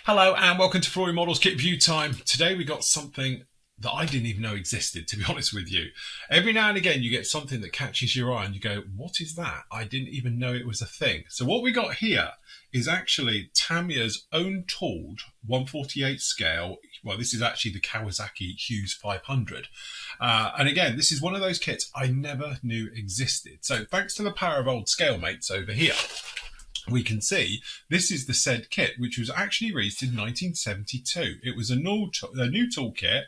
Hello and welcome to Flory Models Kit View Time. Today we got something that I didn't even know existed, to be honest with you. Every now and again you get something that catches your eye and you go, what is that? I didn't even know it was a thing. So what we got here is actually Tamiya's own tooled 1/48 scale. Well, this is actually the Kawasaki Hughes 500. And again, this is one of those kits I never knew existed. So thanks to the power of old scale mates over here, we can see this is the said kit, which was actually released in 1972. It was a new toolkit,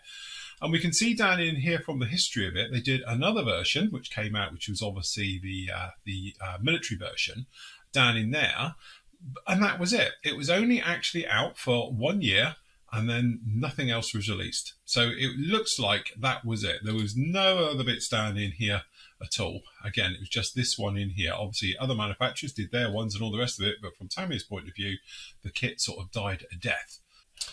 and we can see down in here from the history of it, they did another version which came out, which was obviously the military version down in there, and that was it. It was only actually out for 1 year, and then nothing else was released. So it looks like that was it. There was no other bits down in here at all. Again, it was just this one in here. Obviously, other manufacturers did their ones and all the rest of it, but from Tamiya's point of view, the kit sort of died a death.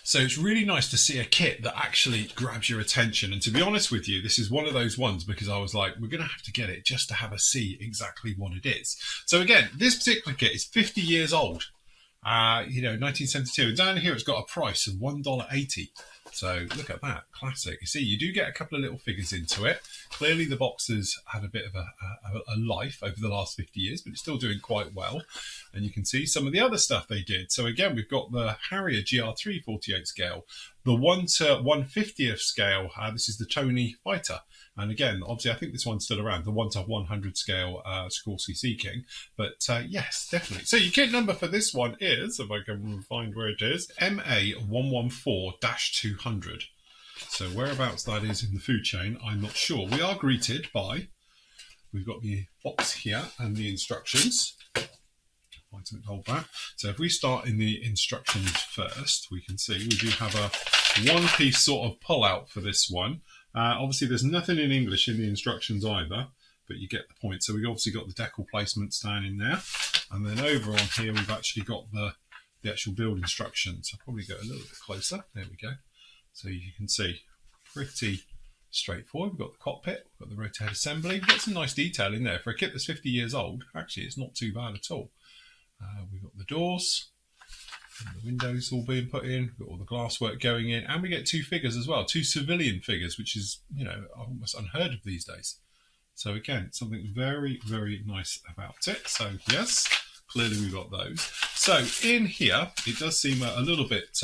So it's really nice to see a kit that actually grabs your attention. And to be honest with you, this is one of those ones because I was like, we're going to have to get it just to have a see exactly what it is. So again, this particular kit is 50 years old. 1972. And down here, it's got a price of $1.80. So look at that, classic. You see, you do get a couple of little figures into it. Clearly, the box has had a bit of a life over the last 50 years, but it's still doing quite well. And you can see some of the other stuff they did. So again, we've got the Harrier GR3 48 scale, the 1/150th scale. This is the Tony Fighter. And again, obviously, I think this one's still around, the 1/100 scale Sikorsky Sea King. But yes, definitely. So your kit number for this one is, if I can find where it is, MA114-200. So whereabouts that is in the food chain, I'm not sure. We are greeted by, we've got the box here and the instructions. Find something to hold back. So if we start in the instructions first, we can see we do have a one-piece sort of pull-out for this one. Obviously, there's nothing in English in the instructions either, but you get the point. So we've obviously got the decal placements down in there. And then over on here, we've actually got the actual build instructions. I'll probably go a little bit closer. There we go. So you can see, pretty straightforward. We've got the cockpit, we've got the rotor head assembly. We've got some nice detail in there. For a kit that's 50 years old, actually, it's not too bad at all. We've got the doors. And the windows all being put in, we've got all the glass work going in, and we get two figures as well, two civilian figures, which is, almost unheard of these days. So again, something very, very nice about it. So yes, clearly we've got those. So in here, it does seem a little bit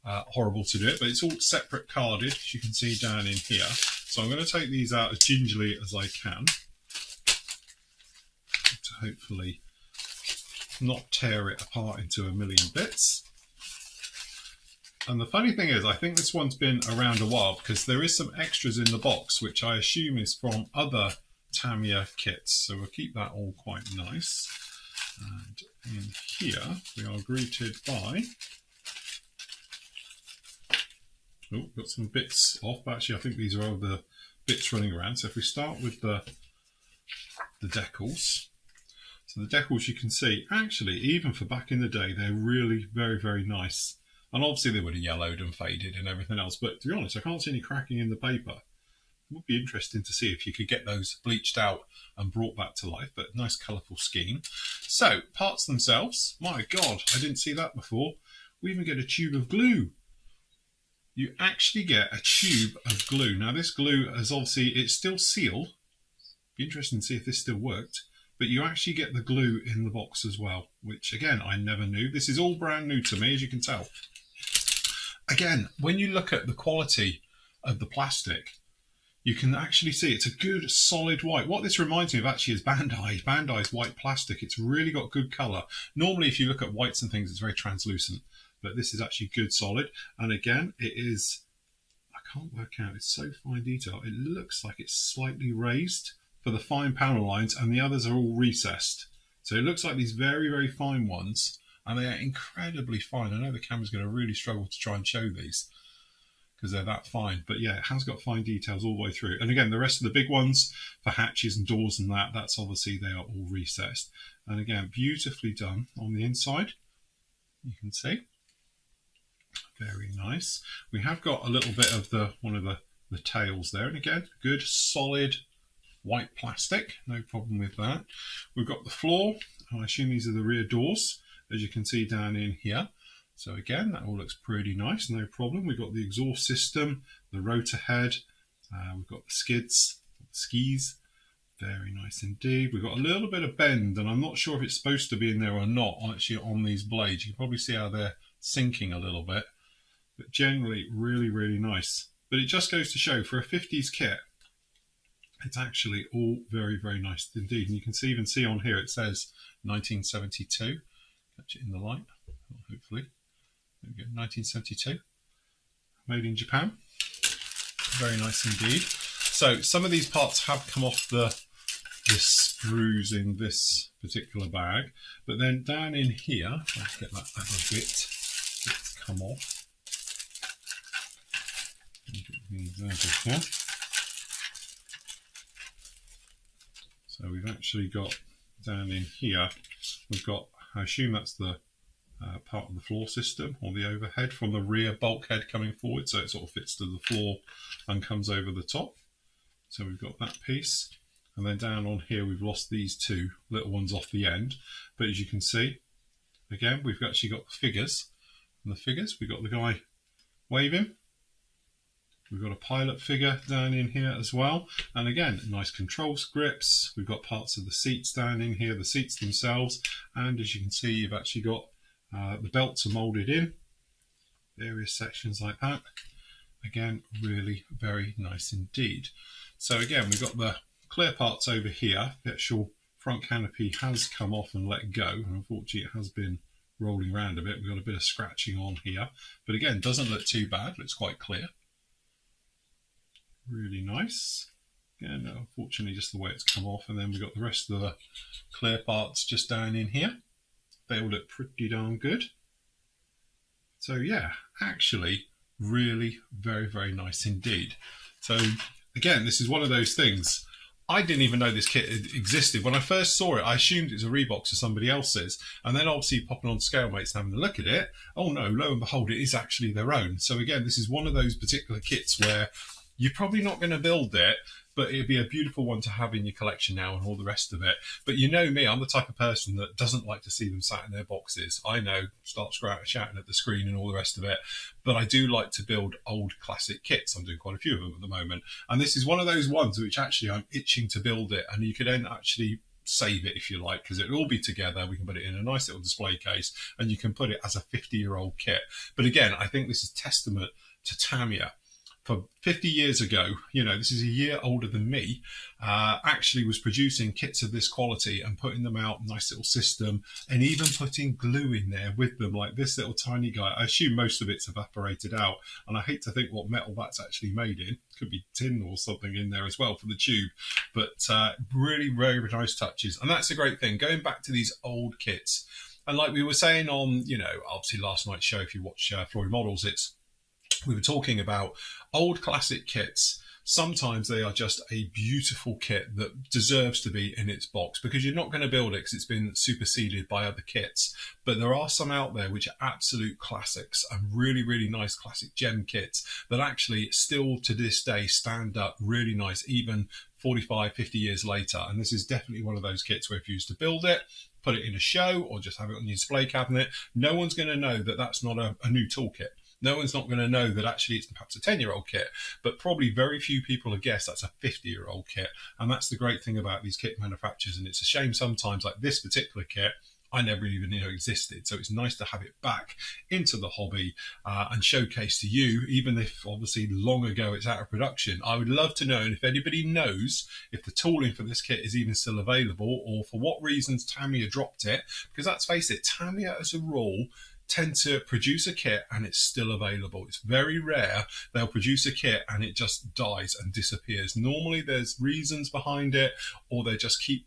horrible to do it, but it's all separate carded, as you can see down in here. So I'm going to take these out as gingerly as I can to hopefully not tear it apart into a million bits. And the funny thing is, I think this one's been around a while because there is some extras in the box, which I assume is from other Tamiya kits. So we'll keep that all quite nice. And in here, we are greeted by... Oh, got some bits off. Actually, I think these are all the bits running around. So if we start with the decals. So the decals, you can see, actually, even for back in the day, they're really very, very nice. And obviously they would have yellowed and faded and everything else. But to be honest, I can't see any cracking in the paper. It would be interesting to see if you could get those bleached out and brought back to life. But nice colourful scheme. So, parts themselves. My God, I didn't see that before. We even get a tube of glue. You actually get a tube of glue. Now, this glue is obviously, it's still sealed. Be interesting to see if this still worked. But you actually get the glue in the box as well, which again, I never knew. This is all brand new to me, as you can tell. Again, when you look at the quality of the plastic, you can actually see it's a good solid white. What this reminds me of actually is Bandai. Bandai's white plastic. It's really got good colour. Normally, if you look at whites and things, it's very translucent, but this is actually good solid. And again, it is, I can't work out, it's so fine detail. It looks like it's slightly raised for the fine panel lines, and the others are all recessed. So it looks like these very, very fine ones, and they are incredibly fine. I know the camera's going to really struggle to try and show these because they're that fine. But yeah, it has got fine details all the way through. And again, the rest of the big ones for hatches and doors and that's obviously they are all recessed. And again, beautifully done on the inside. You can see. Very nice. We have got a little bit of one of the tails there. And again, good solid white plastic, no problem with that. We've got the floor, I assume these are the rear doors, as you can see down in here. So again, that all looks pretty nice, no problem. We've got the exhaust system, the rotor head, we've got the skids, skis, very nice indeed. We've got a little bit of bend, and I'm not sure if it's supposed to be in there or not, actually on these blades. You can probably see how they're sinking a little bit, but generally really, really nice. But it just goes to show, for a 50s kit, it's actually all very, very nice indeed. And you can even see on here, it says 1972. Catch it in the light, hopefully. There we go, 1972. Made in Japan. Very nice indeed. So some of these parts have come off the screws in this particular bag, but then down in here, let's get that other bit that's come off. Here. So we've actually got down in here, we've got, I assume that's the part of the floor system or the overhead from the rear bulkhead coming forward, so it sort of fits to the floor and comes over the top. So we've got that piece, and then down on here we've lost these two little ones off the end, but as you can see, again we've actually got the figures, and the figures, we've got the guy waving. We've got a pilot figure down in here as well. And again, nice control grips. We've got parts of the seats down in here, the seats themselves. And as you can see, you've actually got the belts are molded in. Various sections like that. Again, really very nice indeed. So again, we've got the clear parts over here. The actual front canopy has come off and let go. And unfortunately, it has been rolling around a bit. We've got a bit of scratching on here. But again, doesn't look too bad. Looks quite clear. Really nice. Again, unfortunately, just the way it's come off. And then we've got the rest of the clear parts just down in here. They all look pretty darn good. So yeah, actually, really very, very nice indeed. So again, this is one of those things. I didn't even know this kit existed. When I first saw it, I assumed it was a Reebok or somebody else's. And then obviously popping on Scalemates and having a look at it, oh no, lo and behold, it is actually their own. So again, this is one of those particular kits where you're probably not going to build it, but it'd be a beautiful one to have in your collection now and all the rest of it. But you know me, I'm the type of person that doesn't like to see them sat in their boxes. I know, start shouting at the screen and all the rest of it. But I do like to build old classic kits. I'm doing quite a few of them at the moment. And this is one of those ones which actually I'm itching to build it. And you could then actually save it if you like, because it'll all be together. We can put it in a nice little display case and you can put it as a 50-year-old kit. But again, I think this is testament to Tamiya. For 50 years ago, you know, this is a year older than me, actually was producing kits of this quality and putting them out, nice little system, and even putting glue in there with them, like this little tiny guy. I assume most of it's evaporated out, and I hate to think what metal that's actually made in. Could be tin or something in there as well for the tube, but really very, very nice touches. And that's a great thing, going back to these old kits. And like we were saying on, you know, obviously last night's show, if you watch Flory Models, we were talking about old classic kits. Sometimes they are just a beautiful kit that deserves to be in its box, because you're not going to build it because it's been superseded by other kits. But there are some out there which are absolute classics and really, really nice classic gem kits that actually still to this day stand up really nice, even 45, 50 years later. And this is definitely one of those kits where if you used to build it, put it in a show or just have it on your display cabinet, no one's going to know that that's not a new toolkit. No one's not going to know that actually it's perhaps a 10-year-old kit, but probably very few people will guess that's a 50-year-old kit. And that's the great thing about these kit manufacturers. And it's a shame sometimes, like this particular kit, I never even knew existed. So it's nice to have it back into the hobby and showcase to you, even if obviously long ago it's out of production. I would love to know, and if anybody knows if the tooling for this kit is even still available, or for what reasons Tamiya dropped it, because let's face it, Tamiya as a rule tend to produce a kit and it's still available. It's very rare they'll produce a kit and it just dies and disappears. Normally there's reasons behind it, or they just keep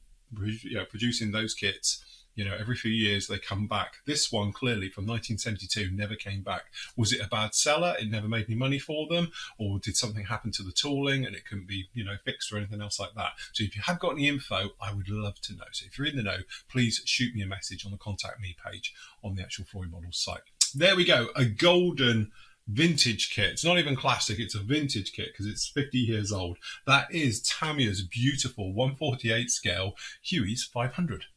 producing those kits. You know, every few years they come back. This one clearly from 1972 never came back. Was it a bad seller? It never made any money for them? Or did something happen to the tooling and it couldn't be, you know, fixed or anything else like that? So if you have got any info, I would love to know. So if you're in the know, please shoot me a message on the contact me page on the actual Flory Models site. There we go, a golden vintage kit. It's not even classic, it's a vintage kit because it's 50 years old. That is Tamiya's beautiful 1/48 scale Huey's 500.